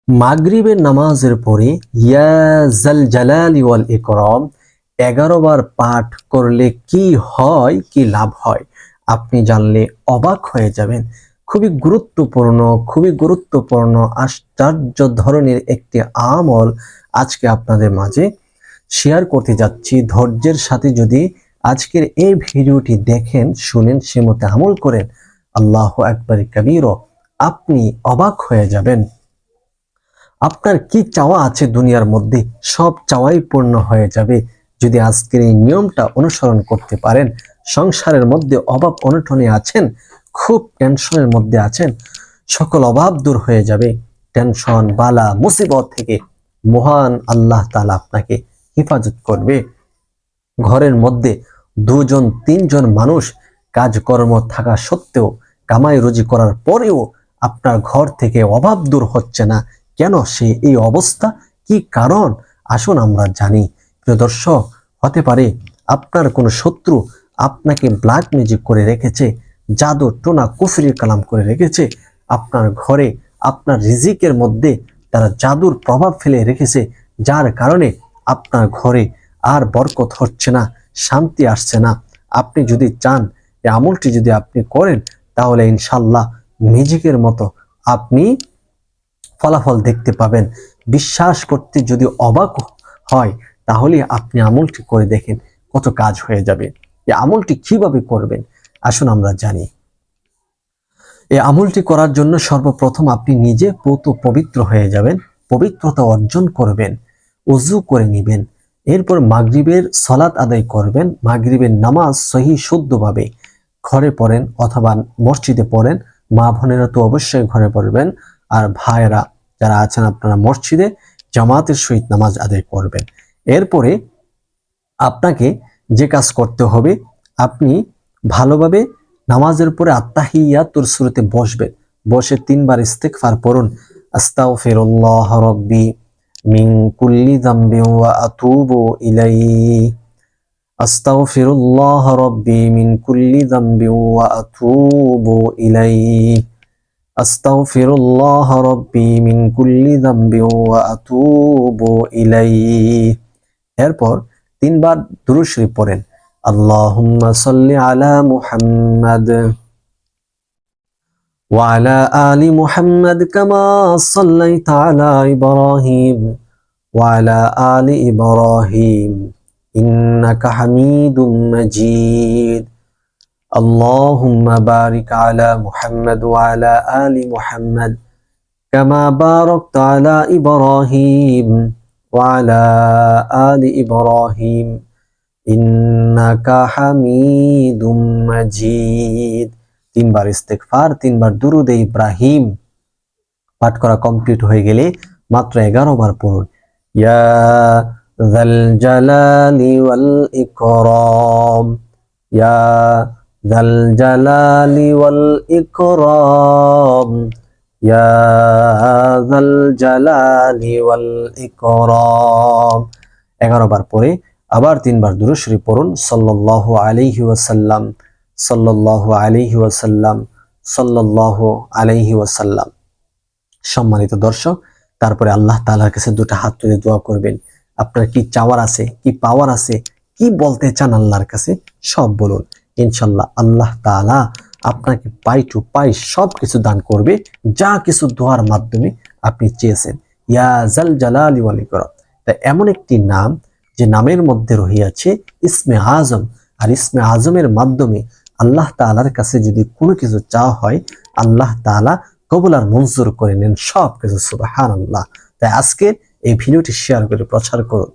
মাগরিবের নামাজের পরে ইয়া জাল জালালি ওয়াল ইকরাম 11 বার পাঠ করলে কি হয়, কি লাভ হয় আপনি জানলে অবাক হয়ে যাবেন। খুবই গুরুত্বপূর্ণ আশ্চর্য ধরনের একটি আমল আজকে আপনাদের মাঝে শেয়ার করতে যাচ্ছি। ধৈর্যের সাথে যদি আজকের এই ভিডিওটি দেখেন, শুনেন, সে মতে আমল করেন, আল্লাহু আকবার কাবীরা, আপনি অবাক হয়ে যাবেন। আপনার কি চাওয়া আছে দুনিয়ার মধ্যে, সব চাওয়াই পূর্ণ হয়ে যাবে যদি আজকের এই নিয়মটা অনুসরণ করতে পারেন। সংসারের মধ্যে অভাব অনটনে আছেন, খুব টেনশনের মধ্যে আছেন, সকল অভাব দূর হয়ে যাবে। টেনশন, বালা, মুসিবত থেকে মহান আল্লাহ তাআলা আপনাকে হেফাজত করবে। ঘরের মধ্যে দুজন তিনজন মানুষ কাজকর্ম থাকা সত্ত্বেও, কামাই রুজি করার পরেও আপনার ঘর থেকে অভাব দূর হচ্ছে না। কেন সে এই অবস্থা, কি কারণ? আসুন আমরা জানি। প্রিয় দর্শক, হতে পারে আপনার কোনো শত্রু আপনাকে ব্ল্যাক ম্যাজিক করে রেখেছে, জাদু টোনা কুফরি কালাম করে রেখেছে আপনার ঘরে, আপনার রিজিকের মধ্যে তারা জাদুর প্রভাব ফেলে রেখেছে, যার কারণে আপনার ঘরে আর বরকত হচ্ছে না, শান্তি আসছে না। আপনি যদি চান এই আমলটি যদি আপনি করেন, তাহলে ইনশাল্লাহ ম্যাজিকের মতো আপনি ফলাফল দেখতে পাবেন। বিশ্বাস করতে যদি অবাক হয়, তাহলে আপনি আমলটি করে দেখেন কত কাজ হয়ে যাবে। এই আমলটি কিভাবে করবেন আসুন আমরা জানি। এই আমলটি করার জন্য সর্বপ্রথম আপনি নিজে পবিত্র হয়ে যাবেন, পবিত্রতা অর্জন করবেন, ওযু করে নেবেন। এরপর মাগরিবের সালাত আদায় করবেন। মাগরিবের নামাজ সহি শুদ্ধভাবে ঘরে পড়েন অথবা মসজিদে পড়েন। মা বোনেরা তো অবশ্যই ঘরে পড়বেন, আর ভাইয়েরা যারা আছেন আপনারা মসজিদে জামাতের সহিত নামাজ আদায় করবেন। এরপরে আপনাকে যে কাজ করতে হবে, আপনি ভালোভাবে নামাজের পরে আত্তাহিয়াতুর সূরাতে বসবেন। বসে 3 বার ইস্তিগফার পড়ুন। আস্তাগফিরুল্লাহ রাব্বি মিন কুল্লি যামবি ওয়া আতুবু ইলাইহি। আস্তাগফিরুল্লাহ রাব্বি মিন কুল্লি যামবি ওয়া আতুবু ইলাইহি। আস্তাগফিরুল্লাহ রাব্বি মিন কুল্লি যামবি ওয়া আতুবু ইলাইহি। এরপর 3 বার দুরূদ শরীফ পড়েন। আল্লাহুম্মা সাল্লি আলা মুহাম্মাদ ওয়া আলা আলি মুহাম্মাদ কামা সাল্লাইতা আলা ইব্রাহিম ওয়া আলা আলি ইব্রাহিম ইন্নাকা হামিদুম মাজিদ। আল্লাহুম্মা বারিক আলা মুহাম্মাদ ওয়া আলা আলি মুহাম্মাদ কামা বারাকতা আলা ইব্রাহিম ওয়া আলা আলি ইব্রাহিম ইন্নাকা হামিদুম মাজিদ। 3 বার ইস্তিগফার, 3 বার দুরুদে ইব্রাহিম পাঠ করা কমপ্লিট হয়ে গেলে মাত্র 11 বার পড়ুন। ইয়া যাল জালালি ওয়াল ইকরাম, ইয়া যাল জালালি ওয়াল ইকরাম, ইয়া যাল জালালি ওয়াল ইকরাম। 11 বার পরে আবার 3 বার দুরূদ শরীফ পড়ুন। সাল্লাল্লাহু আলাইহি ওয়াসাল্লাম, সাল্লাল্লাহু আলাইহি ওয়াসাল্লাম, সাল্লাল্লাহু আলাইহি ওয়াসাল্লাম। সম্মানিত দর্শক, তারপরে আল্লাহ তাআলার কাছে দুটো হাত তুলে দোয়া করবেন। আপনার কি চাওয়ার আছে, কি পাওয়ার আছে, কি বলতে চান আল্লাহর কাছে সব বলুন। ইনশাআল্লাহ আল্লাহ তাআলা আপনাকে পাই টু পাই সবকিছু দান করবে, যা কিছু দোয়ার মাধ্যমে আপনি চেয়েছেন। ইয়া জাল জালালি ওয়াল ইকরাম, তা এমন একটি নাম যে নামের মধ্যে রহিয়াছে ইসমে আজম, আর ইসমে আজমের মাধ্যমে আল্লাহ তাআলার কাছে যদি কোনো কিছু চাওয়া হয়, আল্লাহ তাআলা কবুল আর মঞ্জুর করে নেন সব কিছু। সুবহানাল্লাহ। তাই আজকে এই ভিডিওটি শেয়ার করে প্রচার করুন।